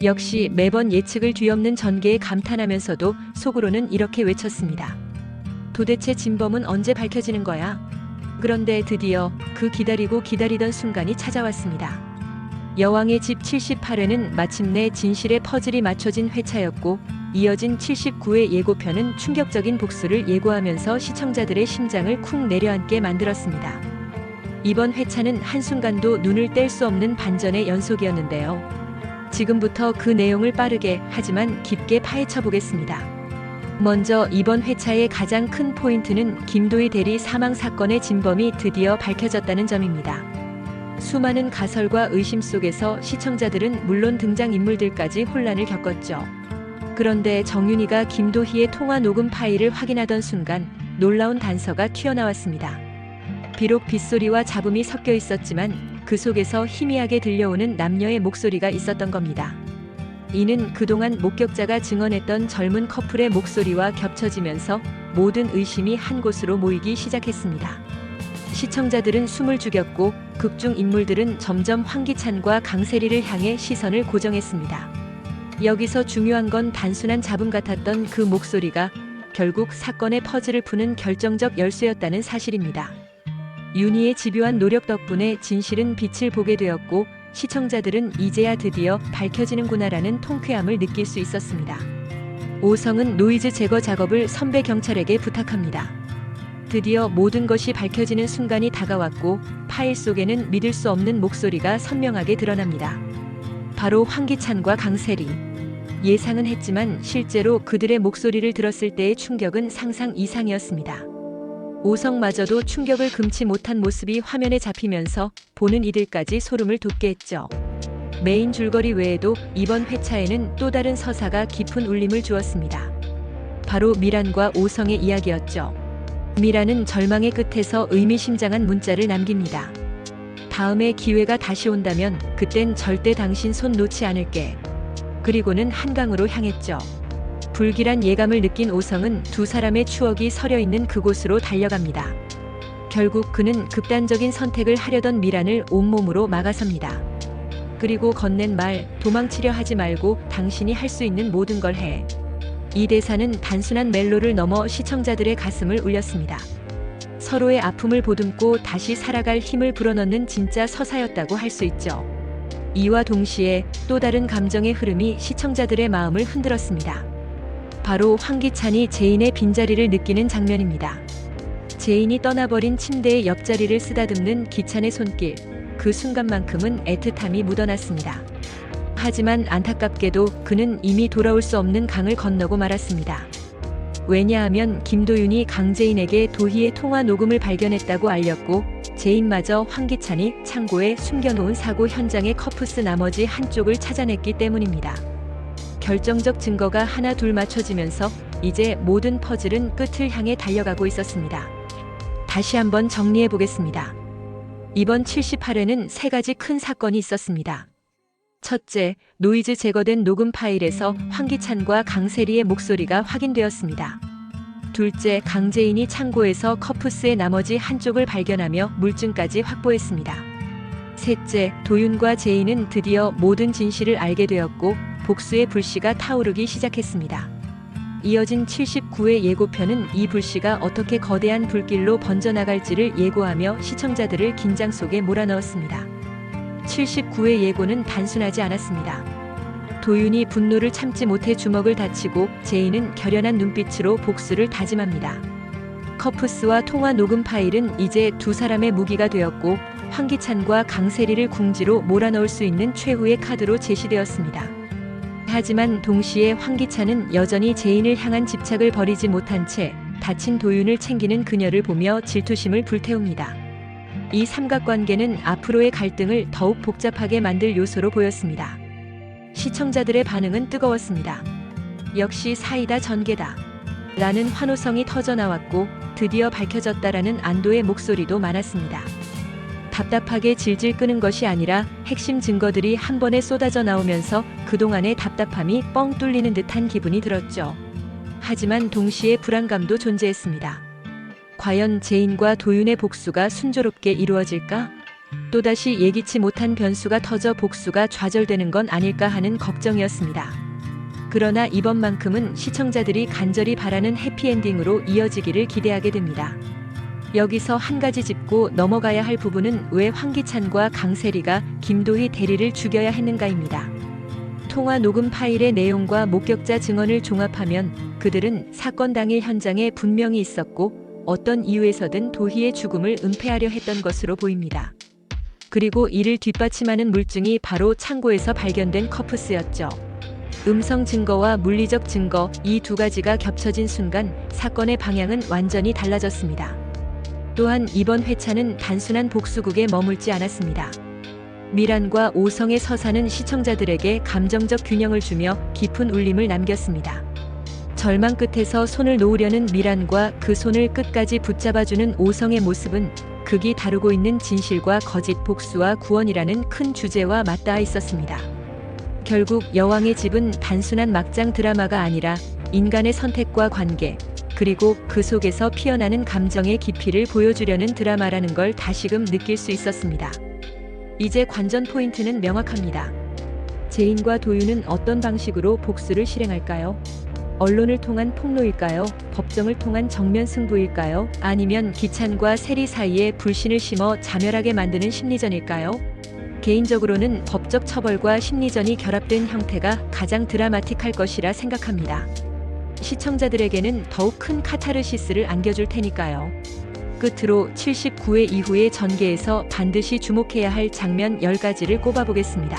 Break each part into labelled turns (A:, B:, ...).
A: 역시 매번 예측을 뒤엎는 전개에 감탄하면서도 속으로는 이렇게 외쳤습니다. 도대체 진범은 언제 밝혀지는 거야? 그런데 드디어 그 기다리고 기다리던 순간이 찾아왔습니다. 여왕의 집 78회는 마침내 진실의 퍼즐이 맞춰진 회차였고, 이어진 79회 예고편은 충격적인 복수를 예고하면서 시청자들의 심장을 쿵 내려앉게 만들었습니다. 이번 회차는 한순간도 눈을 뗄 수 없는 반전의 연속이었는데요. 지금부터 그 내용을 빠르게 하지만 깊게 파헤쳐 보겠습니다. 먼저 이번 회차의 가장 큰 포인트는 김도희 대리 사망 사건의 진범이 드디어 밝혀졌다는 점입니다. 수많은 가설과 의심 속에서 시청자들은 물론 등장인물들까지 혼란을 겪었죠. 그런데 정윤희가 김도희의 통화 녹음 파일을 확인하던 순간 놀라운 단서가 튀어나왔습니다. 비록 빗소리와 잡음이 섞여 있었지만 그 속에서 희미하게 들려오는 남녀의 목소리가 있었던 겁니다. 이는 그동안 목격자가 증언했던 젊은 커플의 목소리와 겹쳐지면서 모든 의심이 한 곳으로 모이기 시작했습니다. 시청자들은 숨을 죽였고 극중 인물들은 점점 황기찬과 강세리를 향해 시선을 고정했습니다. 여기서 중요한 건 단순한 잡음 같았던 그 목소리가 결국 사건의 퍼즐을 푸는 결정적 열쇠였다는 사실입니다. 윤희의 집요한 노력 덕분에 진실은 빛을 보게 되었고, 시청자들은 이제야 드디어 밝혀지는구나라는 통쾌함을 느낄 수 있었습니다. 오성은 노이즈 제거 작업을 선배 경찰에게 부탁합니다. 드디어 모든 것이 밝혀지는 순간이 다가왔고, 파일 속에는 믿을 수 없는 목소리가 선명하게 드러납니다. 바로 황기찬과 강세리. 예상은 했지만 실제로 그들의 목소리를 들었을 때의 충격은 상상 이상이었습니다. 오성마저도 충격을 금치 못한 모습이 화면에 잡히면서 보는 이들까지 소름을 돋게 했죠. 메인 줄거리 외에도 이번 회차에는 또 다른 서사가 깊은 울림을 주었습니다. 바로 미란과 오성의 이야기였죠. 미란은 절망의 끝에서 의미심장한 문자를 남깁니다. 다음에 기회가 다시 온다면 그땐 절대 당신 손 놓지 않을게. 그리고는 한강으로 향했죠. 불길한 예감을 느낀 오성은 두 사람의 추억이 서려 있는 그곳으로 달려갑니다. 결국 그는 극단적인 선택을 하려던 미란을 온몸으로 막아섭니다. 그리고 건넨 말, 도망치려 하지 말고 당신이 할 수 있는 모든 걸 해. 이 대사는 단순한 멜로를 넘어 시청자들의 가슴을 울렸습니다. 서로의 아픔을 보듬고 다시 살아갈 힘을 불어넣는 진짜 서사였다고 할 수 있죠. 이와 동시에 또 다른 감정의 흐름이 시청자들의 마음을 흔들었습니다. 바로 황기찬이 제인의 빈자리를 느끼는 장면입니다. 제인이 떠나버린 침대의 옆자리를 쓰다듬는 기찬의 손길, 그 순간만큼은 애틋함이 묻어났습니다. 하지만 안타깝게도 그는 이미 돌아올 수 없는 강을 건너고 말았습니다. 왜냐하면 김도윤이 강제인에게 도희의 통화 녹음을 발견했다고 알렸고, 제인마저 황기찬이 창고에 숨겨놓은 사고 현장의 커프스 나머지 한쪽을 찾아냈기 때문입니다. 결정적 증거가 하나 둘 맞춰지면서 이제 모든 퍼즐은 끝을 향해 달려가고 있었습니다. 다시 한번 정리해 보겠습니다. 이번 78회는 세 가지 큰 사건이 있었습니다. 첫째, 노이즈 제거된 녹음 파일에서 황기찬과 강세리의 목소리가 확인되었습니다. 둘째, 강제인이 창고에서 커프스의 나머지 한쪽을 발견하며 물증까지 확보했습니다. 셋째, 도윤과 제인은 드디어 모든 진실을 알게 되었고 복수의 불씨가 타오르기 시작했습니다. 이어진 79회 예고편은 이 불씨가 어떻게 거대한 불길로 번져나갈지를 예고하며 시청자들을 긴장 속에 몰아넣었습니다. 79회 예고는 단순하지 않았습니다. 도윤이 분노를 참지 못해 주먹을 다치고 제인은 결연한 눈빛으로 복수를 다짐합니다. 커프스와 통화 녹음 파일은 이제 두 사람의 무기가 되었고 황기찬과 강세리를 궁지로 몰아넣을 수 있는 최후의 카드로 제시되었습니다. 하지만 동시에 황기찬은 여전히 제인을 향한 집착을 버리지 못한 채 다친 도윤을 챙기는 그녀를 보며 질투심을 불태웁니다. 이 삼각관계는 앞으로의 갈등을 더욱 복잡하게 만들 요소로 보였습니다. 시청자들의 반응은 뜨거웠습니다. 역시 사이다 전개다. 라는 환호성이 터져나왔고 드디어 밝혀졌다라는 안도의 목소리도 많았습니다. 답답하게 질질 끄는 것이 아니라 핵심 증거들이 한 번에 쏟아져 나오면서 그동안의 답답함이 뻥 뚫리는 듯한 기분이 들었죠. 하지만 동시에 불안감도 존재했습니다. 과연 제인과 도윤의 복수가 순조롭게 이루어질까? 또다시 예기치 못한 변수가 터져 복수가 좌절되는 건 아닐까 하는 걱정이었습니다. 그러나 이번만큼은 시청자들이 간절히 바라는 해피엔딩으로 이어지기를 기대하게 됩니다. 여기서 한 가지 짚고 넘어가야 할 부분은 왜 황기찬과 강세리가 김도희 대리를 죽여야 했는가입니다. 통화 녹음 파일의 내용과 목격자 증언을 종합하면 그들은 사건 당일 현장에 분명히 있었고 어떤 이유에서든 도희의 죽음을 은폐하려 했던 것으로 보입니다. 그리고 이를 뒷받침하는 물증이 바로 창고에서 발견된 커프스였죠. 음성 증거와 물리적 증거, 이 두 가지가 겹쳐진 순간 사건의 방향은 완전히 달라졌습니다. 또한 이번 회차는 단순한 복수극에 머물지 않았습니다. 미란과 오성의 서사는 시청자들에게 감정적 균형을 주며 깊은 울림을 남겼습니다. 절망 끝에서 손을 놓으려는 미란과 그 손을 끝까지 붙잡아주는 오성의 모습은 극이 다루고 있는 진실과 거짓, 복수와 구원이라는 큰 주제와 맞닿아 있었습니다. 결국 여왕의 집은 단순한 막장 드라마가 아니라 인간의 선택과 관계, 그리고 그 속에서 피어나는 감정의 깊이를 보여주려는 드라마라는 걸 다시금 느낄 수 있었습니다. 이제 관전 포인트는 명확합니다. 제인과 도윤은 어떤 방식으로 복수를 실행할까요? 언론을 통한 폭로일까요? 법정을 통한 정면 승부일까요? 아니면 기찬과 세리 사이에 불신을 심어 자멸하게 만드는 심리전일까요? 개인적으로는 법적 처벌과 심리전이 결합된 형태가 가장 드라마틱할 것이라 생각합니다. 시청자들에게는 더욱 큰 카타르시스를 안겨줄 테니까요. 끝으로 79회 이후의 전개에서 반드시 주목해야 할 장면 10가지를 꼽아보겠습니다.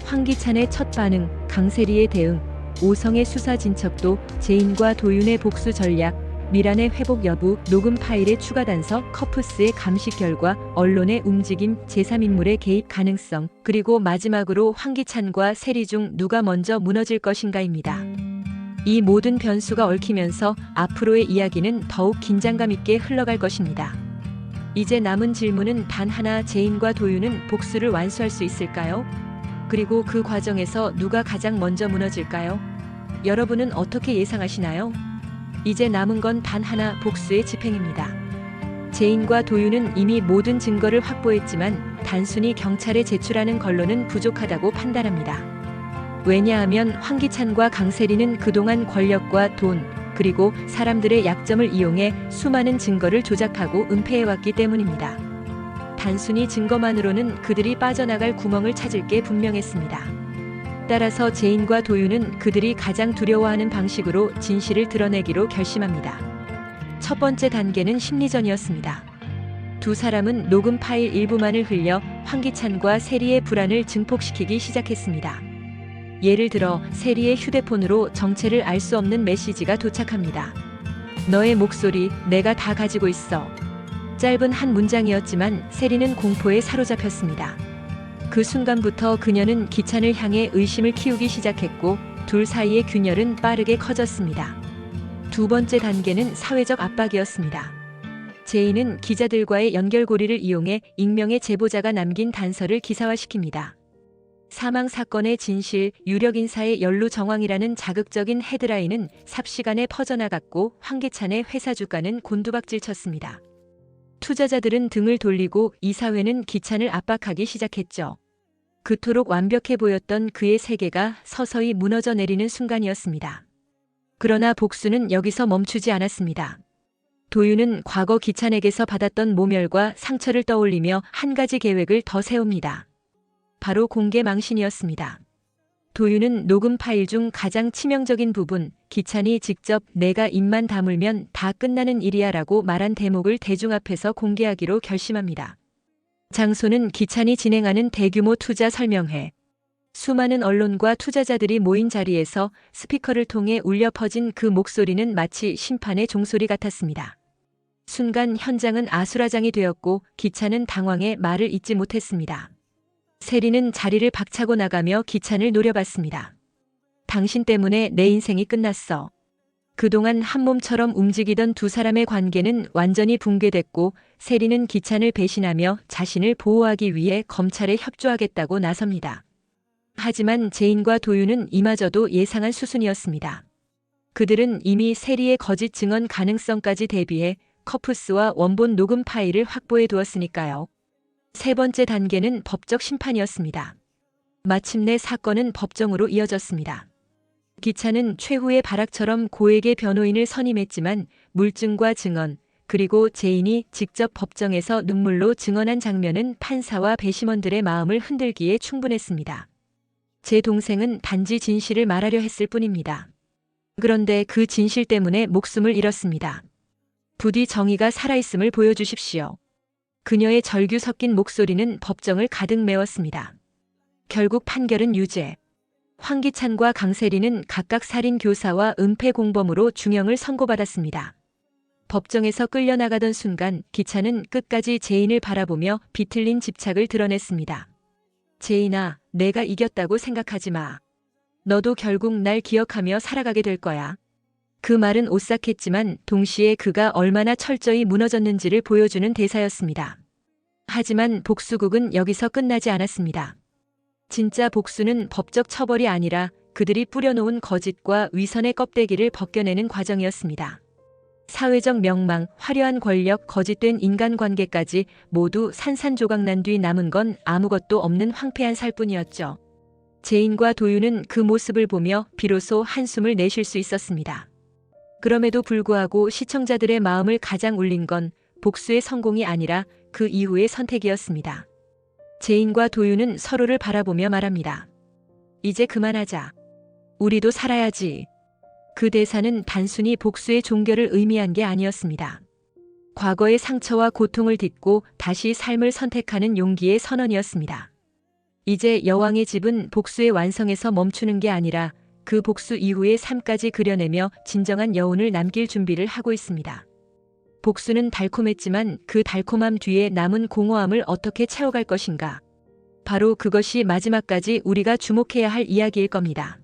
A: 황기찬의 첫 반응, 강세리의 대응, 오성의 수사 진척도, 제인과 도윤의 복수 전략, 미란의 회복 여부, 녹음 파일의 추가 단서, 커프스의 감식 결과, 언론의 움직임, 제3인물의 개입 가능성, 그리고 마지막으로 황기찬과 세리 중 누가 먼저 무너질 것인가입니다. 이 모든 변수가 얽히면서 앞으로의 이야기는 더욱 긴장감 있게 흘러갈 것입니다. 이제 남은 질문은 단 하나, 제인과 도윤은 복수를 완수할 수 있을까요? 그리고 그 과정에서 누가 가장 먼저 무너질까요? 여러분은 어떻게 예상하시나요? 이제 남은 건 단 하나, 복수의 집행입니다. 제인과 도윤은 이미 모든 증거를 확보했지만 단순히 경찰에 제출하는 걸로는 부족하다고 판단합니다. 왜냐하면 황기찬과 강세리는 그동안 권력과 돈, 그리고 사람들의 약점을 이용해 수많은 증거를 조작하고 은폐해왔기 때문입니다. 단순히 증거만으로는 그들이 빠져나갈 구멍을 찾을 게 분명했습니다. 따라서 제인과 도윤은 그들이 가장 두려워하는 방식으로 진실을 드러내기로 결심합니다. 첫 번째 단계는 심리전이었습니다. 두 사람은 녹음 파일 일부만을 흘려 황기찬과 세리의 불안을 증폭시키기 시작했습니다. 예를 들어 세리의 휴대폰으로 정체를 알 수 없는 메시지가 도착합니다. 너의 목소리, 내가 다 가지고 있어. 짧은 한 문장이었지만 세리는 공포에 사로잡혔습니다. 그 순간부터 그녀는 기찬을 향해 의심을 키우기 시작했고 둘 사이의 균열은 빠르게 커졌습니다. 두 번째 단계는 사회적 압박이었습니다. 제인은 기자들과의 연결고리를 이용해 익명의 제보자가 남긴 단서를 기사화시킵니다. 사망 사건의 진실, 유력 인사의 연루 정황이라는 자극적인 헤드라인은 삽시간에 퍼져나갔고 황기찬의 회사 주가는 곤두박질 쳤습니다. 투자자들은 등을 돌리고 이사회는 기찬을 압박하기 시작했죠. 그토록 완벽해 보였던 그의 세계가 서서히 무너져 내리는 순간이었습니다. 그러나 복수는 여기서 멈추지 않았습니다. 도윤은 과거 기찬에게서 받았던 모멸과 상처를 떠올리며 한 가지 계획을 더 세웁니다. 바로 공개 망신이었습니다. 도윤은 녹음 파일 중 가장 치명적인 부분, 기찬이 직접 내가 입만 다물면 다 끝나는 일이야 라고 말한 대목을 대중 앞에서 공개하기로 결심합니다. 장소는 기찬이 진행하는 대규모 투자 설명회. 수많은 언론과 투자자들이 모인 자리에서 스피커를 통해 울려 퍼진 그 목소리는 마치 심판의 종소리 같았습니다. 순간 현장은 아수라장이 되었고 기찬은 당황해 말을 잇지 못했습니다. 세리는 자리를 박차고 나가며 기찬을 노려봤습니다. 당신 때문에 내 인생이 끝났어. 그동안 한 몸처럼 움직이던 두 사람의 관계는 완전히 붕괴됐고 세리는 기찬을 배신하며 자신을 보호하기 위해 검찰에 협조하겠다고 나섭니다. 하지만 제인과 도윤은 이마저도 예상한 수순이었습니다. 그들은 이미 세리의 거짓 증언 가능성까지 대비해 커프스와 원본 녹음 파일을 확보해 두었으니까요. 세 번째 단계는 법적 심판이었습니다. 마침내 사건은 법정으로 이어졌습니다. 기차는 최후의 발악처럼 고액의 변호인을 선임했지만 물증과 증언, 그리고 제인이 직접 법정에서 눈물로 증언한 장면은 판사와 배심원들의 마음을 흔들기에 충분했습니다. 제 동생은 단지 진실을 말하려 했을 뿐입니다. 그런데 그 진실 때문에 목숨을 잃었습니다. 부디 정의가 살아있음을 보여주십시오. 그녀의 절규 섞인 목소리는 법정을 가득 메웠습니다. 결국 판결은 유죄. 황기찬과 강세리는 각각 살인 교사와 은폐 공범으로 중형을 선고받았습니다. 법정에서 끌려나가던 순간 기차는 끝까지 제인을 바라보며 비틀린 집착을 드러냈습니다. 제인아, 내가 이겼다고 생각하지 마. 너도 결국 날 기억하며 살아가게 될 거야. 그 말은 오싹했지만 동시에 그가 얼마나 철저히 무너졌는지를 보여주는 대사였습니다. 하지만 복수극은 여기서 끝나지 않았습니다. 진짜 복수는 법적 처벌이 아니라 그들이 뿌려놓은 거짓과 위선의 껍데기를 벗겨내는 과정이었습니다. 사회적 명망, 화려한 권력, 거짓된 인간관계까지 모두 산산조각난 뒤 남은 건 아무것도 없는 황폐한 살뿐이었죠. 제인과 도윤은 그 모습을 보며 비로소 한숨을 내쉴 수 있었습니다. 그럼에도 불구하고 시청자들의 마음을 가장 울린 건 복수의 성공이 아니라 그 이후의 선택이었습니다. 제인과 도윤은 서로를 바라보며 말합니다. 이제 그만하자. 우리도 살아야지. 그 대사는 단순히 복수의 종결을 의미한 게 아니었습니다. 과거의 상처와 고통을 딛고 다시 삶을 선택하는 용기의 선언이었습니다. 이제 여왕의 집은 복수의 완성에서 멈추는 게 아니라 그 복수 이후의 삶까지 그려내며 진정한 여운을 남길 준비를 하고 있습니다. 복수는 달콤했지만 그 달콤함 뒤에 남은 공허함을 어떻게 채워갈 것인가? 바로 그것이 마지막까지 우리가 주목해야 할 이야기일 겁니다.